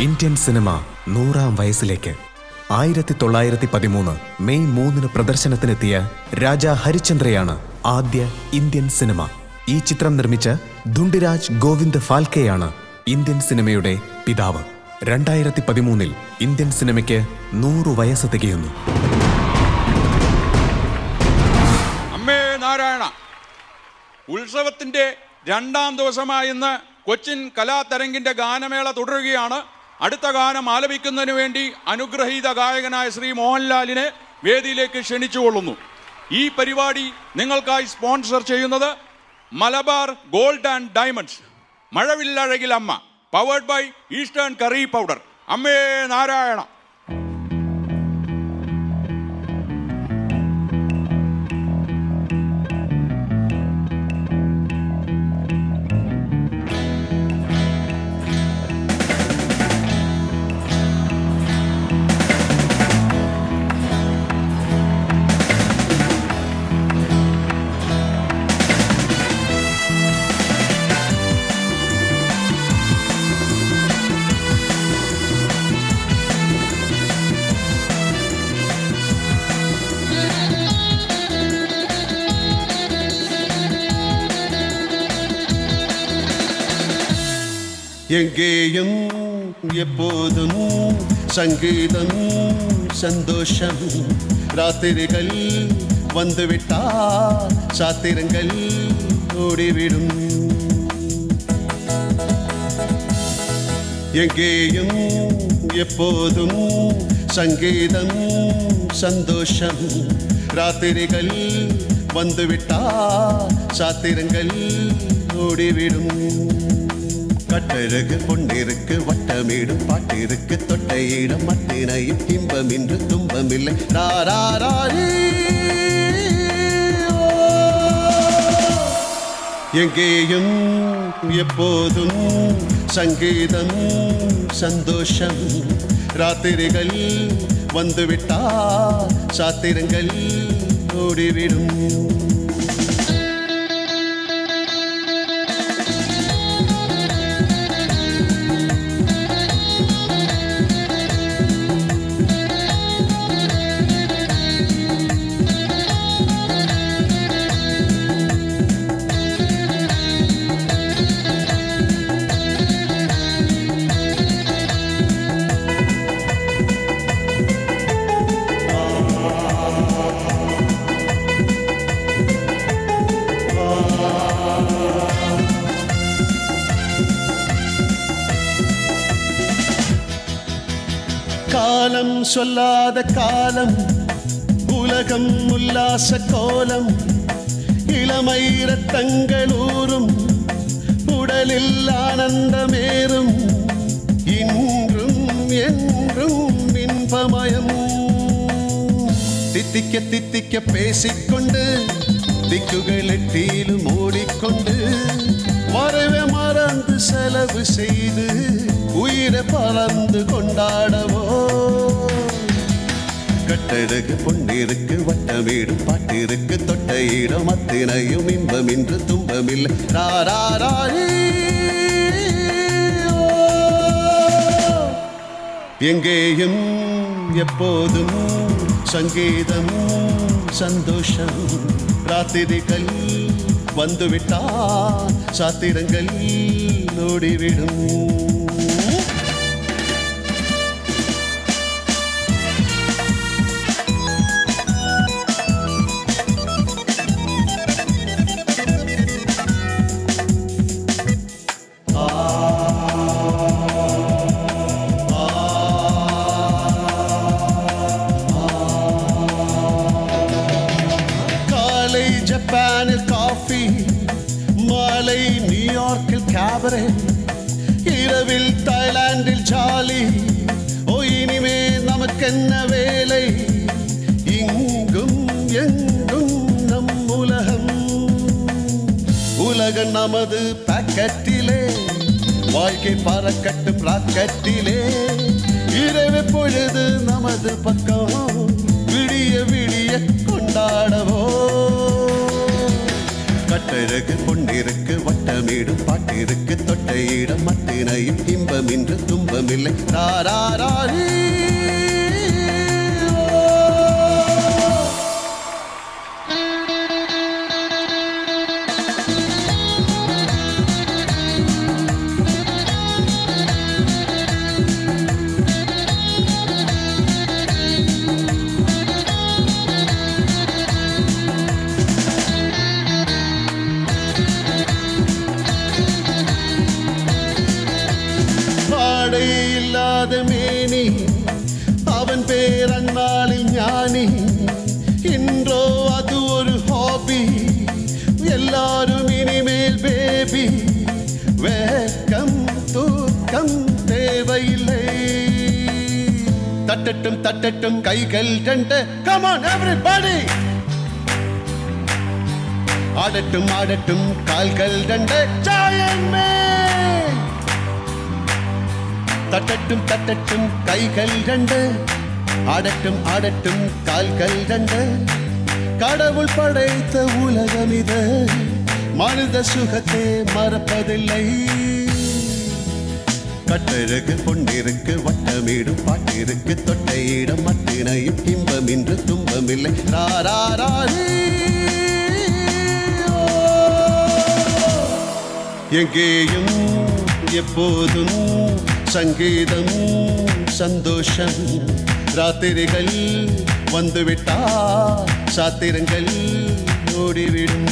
Indian cinema 100-ാം വയസ്സിലേക്ക് 1913 May 3 പ്രദർശനത്തിനെത്തിയ Raja ഹരിശ്ചന്ദ്രയാണ് ആദ്യ Indian cinema. ഈ ചിത്രം നിർമ്മിച്ച ധുണ്ടിരാജ് ഗോവിന്ദ് ഫാൽക്കെയാണ് ഇന്ത്യൻ സിനിമയുടെ പിതാവ്. 2013 ഇന്ത്യൻ സിനിമയ്ക്ക് 100 വയസ്സ് തികയുന്നു. അമ്മേ നാരായണ, ഉത്സവത്തിന്റെ 2ാം ദിവസമായ ഇന്ന് കൊച്ചിൻ കലാതരംഗിന്റെ ഗാനമേള തുടരുകയാണ്. അടുത്ത ഗാനം ആലപിക്കുന്നതിന് വേണ്ടി അനുഗ്രഹീത ഗായകനായ ശ്രീ മോഹൻലാലിനെ വേദിയിലേക്ക് ക്ഷണിച്ചുകൊള്ളുന്നു. ഈ പരിപാടി നിങ്ങൾക്കായി സ്പോൺസർ ചെയ്യുന്നത് മലബാർ ഗോൾഡ് ആൻഡ് ഡയമണ്ട്സ്, മഴവില്ലഴകിൽ അമ്മ, powered by Eastern curry powder. അമ്മേ നാരായണ. எங்கேயும் எப்போதும் சங்கீதம் சந்தோஷம். ராத்திரிகள் வந்துவிட்டால் சாத்திரங்கள் ஓடிவிடும். எங்கேயும் எப்போதும் சங்கீதம் சந்தோஷம். ராத்திரிகள் வந்துவிட்டால் சாத்திரங்கள் ஓடிவிடும். கட்டழகு பொன்னிருக்கு, வட்டமீடும் பாட்டிருக்கு, தொட்டையிடம் மட்டினையும் இன்பமின்று துன்பமில்லை. எங்கேயும் எப்போதும் சங்கீதம் சந்தோஷம். ராத்திரிகள் வந்துவிட்டால் சாத்திரங்கள் ஓடிவிடும். காலம் சொல்லாத காலம், உலகம் உல்லாச கோலம். இளமை ரத்தங்களூரும், உடலில் ஆனந்தமேறும். இன்றும் என்றும் இன்பமயம். தித்திக்க தித்திக்க பேசிக்கொண்டு திக்குகள் எட்டிலும் ஓடிக்கொண்டு, வரவே மறந்து செலவு செய்து உயிரை பறந்து கொண்டாடவோ. கட்டழகு பொன்னிருக்கு, வட்டமீடும் பாட்டிருக்கு, தொட்டையிடம் அத்தினையும் இன்பமின்று துன்பமில்லை. எங்கேயும் எப்போதும் சங்கீதம் சந்தோஷம். ராத்திரிகள் வந்துவிட்டால் சாத்திரங்கள் ஓடிவிடும். ஜப்பானில் காஃபி, மாலை நியூயார்க்கில் கேபரே, இரவில் தாய்லாந்தில் ஜாலி. ஓ இனிமே நமக்கென்ன வேலை, இங்கும் எங்கும் நம் உலகம். உலகம் நமது பாக்கெட்டிலே, வாழ்க்கை பறக்கட்டும் ராக்கெட்டிலே. இரவு பொழுது நமது பக்கம், விடிய விடிய கொண்டாடவோ. கட்டழகு பொன்னிருக்கு, வட்டமீடும் வட்டமிடும் பாட்டிற்கு தொட்ட இடம் மத்தினையும் இன்பமின்று துன்பமில்லை ராராரி. இல்லாத மேனி அவன் பேர் அந்நாளில் ஞானி. இன்றோ அது ஒரு ஹாபி, எல்லாரும் இனிமேல் பேபி. வேக்கம் தூக்கம் தேவையில்லை. தட்டட்டும் தட்டட்டும் கைகள் ரெண்டு, come on everybody. ஆடட்டும் ஆடட்டும் கால்கள் ரெண்டு, giant man. தட்டட்டும் தட்டட்டும் கைகள் ரெண்டு, ஆடட்டும் ஆடட்டும் கால்கள் ரெண்டு. கடவுள் படைத்த உலகம் இது, மனித சுகத்தை மறப்பதில்லை. கட்டழகு பொன்னிருக்கு வட்டமிடும் பாட்டிற்கு தொட்ட இடம் மத்தினையும் இன்பமின்று துன்பமில்லை ராராரி. எங்கேயும் எப்போதும் சங்கீதம் சந்தோஷம். ராத்திரிகள் வந்துவிட்டா சாத்திரங்கள் ஓடிவிடும்.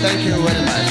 Thank you very much.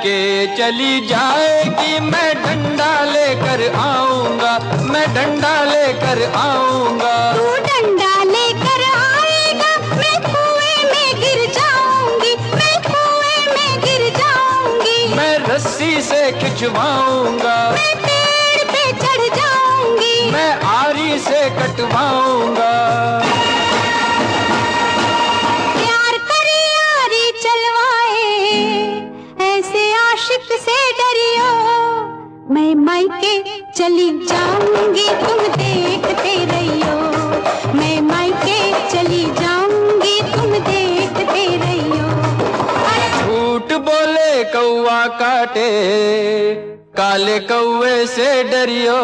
के चली जाएगी, मैं डंडा लेकर आऊंगा, मैं डंडा लेकर आऊंगा। तू डंडा लेकर आएगा, मैं कुएं में गिर जाऊंगी, मैं कुएं में गिर जाऊंगी। मैं रस्सी से खिंचवाऊंगा, मैं पेड़ पे चढ़ जाऊंगी, मैं आरी से कटवाऊंगा। आशिक से डरियो। मायके चली जाऊंगी तुम देखते रहियो, मैं मायके चली जाऊंगी तुम देखते रहियो। झूठ बोले कौवा काटे, काले कौवे से डरियो,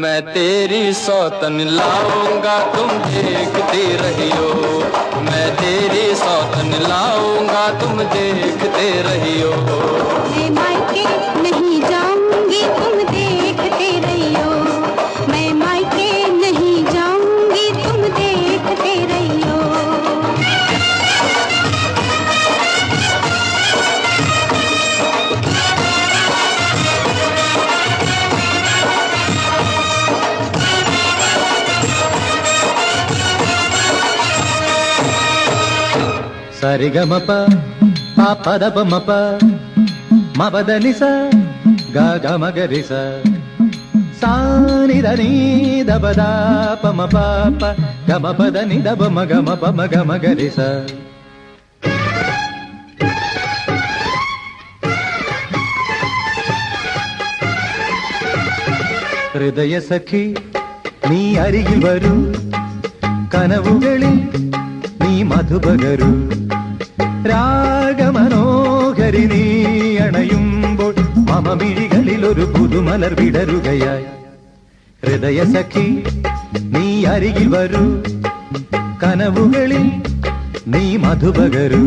मैं तेरी सौतन लाऊंगा तुम देखते रहियो, मैं तेरी सौतन लाऊंगा तुम देखते रहियो। मैं मायके नहीं जाऊंगी तुम देखते रहियो, मैं मायके नहीं जाऊंगी तुम देखते रहियो। సరిగమప పాపదపమప మపదనిస గగమగరిస సానిదని దబదాపమపాప గమపదని దబమగమపమగమగరిస. ഹൃദയ സഖി നീ അരികിൽ വരൂ, കനവുകളിൽ നീ മധുപകരൂ, രാഗമനോഹരി നീ അണയുമ്പോൾ മമ മിഴികളിൽ ഒരു പുതുമലർ വിടരുകയായി. ഹൃദയ സഖി നീ അരികിൽ വരൂ, കനവുകളിൽ നീ മധുപകരൂ.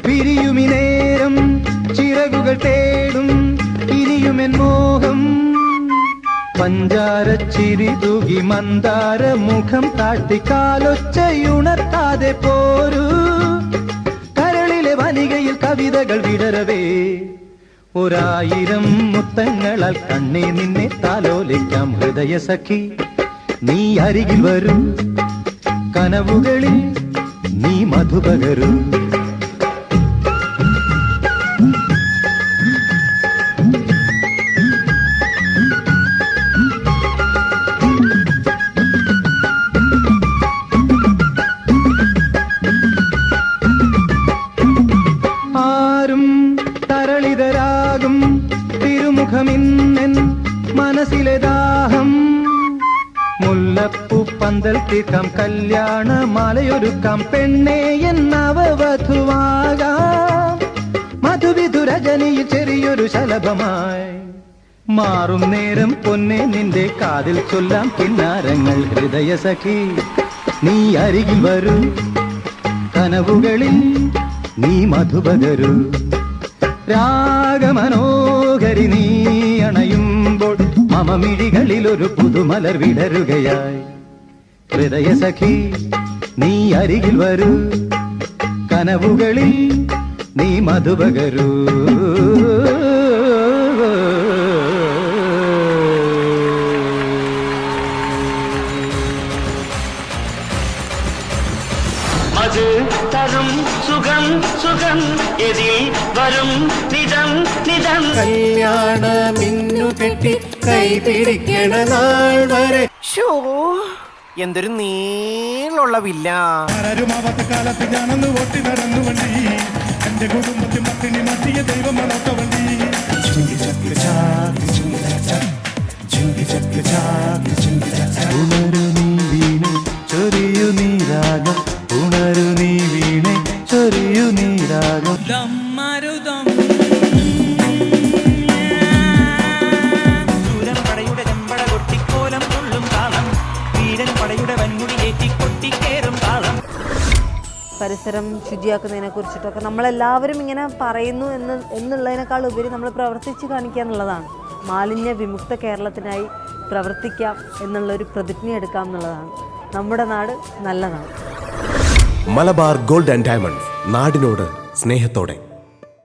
പിരിയുമിനേരം ചിറകുകൾ തേടും ഇനിയുമെൻ മോഹം, പഞ്ചാരച്ചിരി തൂകി മന്ദാര മുഖം താട്ടി കാലൊച്ചയുണർത്താതെ പോരൂ. കരളിലെ വനികയിൽ കവിതകൾ വിടരവേ, 1000 മുത്തങ്ങളാൽ കണ്ണേ നിന്നെ താലോലിക്കാം. ഹൃദയ സഖി നീ അരികിൽ വരൂ, കനവുകളിൽ നീ മധുപകരൂ. തരളിതരാകും തിരുമുഖമിന്നൻ മനസ്സിലെ ദാഹം, മുല്ലപ്പൂ പന്തൽ തീർക്കാം, കല്യാണ മാലയൊരുക്കാം, പെണ്ണേ എന്നവവധുവാകാം. മധുവിധുരജനിയിൽ ചെറിയൊരു ശലഭമായി മാറും നേരം പൊന്നെ നിന്റെ കാതിൽ ചൊല്ലാം കിന്നാരങ്ങൾ. ഹൃദയ സഖി നീ അരികിൽ വരൂ, കനവുകളിൽ നീ മധുപകരൂ. രാഗമനോഹരി നീ അണയുമ്പോൾ മമ മിഴികളിൽ ഒരു പുതുമലർ വിടരുകയായി. ഹൃദയ സഖി നീ അരികിൽ വരൂ, കനവുകളിൽ നീ മധുപകരൂ. அது தரும் சுகம் சுகம் எதில் வரும் நிதம் நிதம். കല്യാണ മിന്നു കെട്ടി കൈ പിടിക്കണ നാൾ വരെ എന്തൊരു നീളുള്ള വില്ല. ആരുമാവാത്ത കാലത്ത് ഞാനൊന്ന് ഓട്ടി നടന്നു വണ്ടി, എന്റെ കുടുംബത്തിൽ മത്തിനി മത്തിയ ദൈവമണോട്ട വണ്ടി. ഉണരു നീ വീണേ ചൊരിയു നീരാഗം, ഉണരു നീ വീണേ ചൊരിയു നീരാഗം. പടയുടെ ചെമ്പട കൊട്ടിക്കോലം കൊള്ളും താളം, വീരൻ പടയുടെ വൻമുടി ഏറ്റി കൊട്ടിക്കേറും താളം. പരിസരം ശുചിയാക്കുന്നതിനെ കുറിച്ചിട്ടൊക്കെ നമ്മളെല്ലാവരും ഇങ്ങനെ പറയുന്നു എന്നുള്ളതിനേക്കാൾ ഉപരി നമ്മൾ പ്രവർത്തിച്ച് കാണിക്കുക എന്നുള്ളതാണ്. മാലിന്യ വിമുക്ത കേരളത്തിനായി പ്രവർത്തിക്കാം എന്നുള്ളൊരു പ്രതിജ്ഞ എടുക്കാം എന്നുള്ളതാണ്. നമ്മുടെ നാട് നല്ല നാട്. മലബാർ ഗോൾഡ് ആൻഡ് ഡയമണ്ട്സ്, നാടിനോട് സ്നേഹത്തോടെ.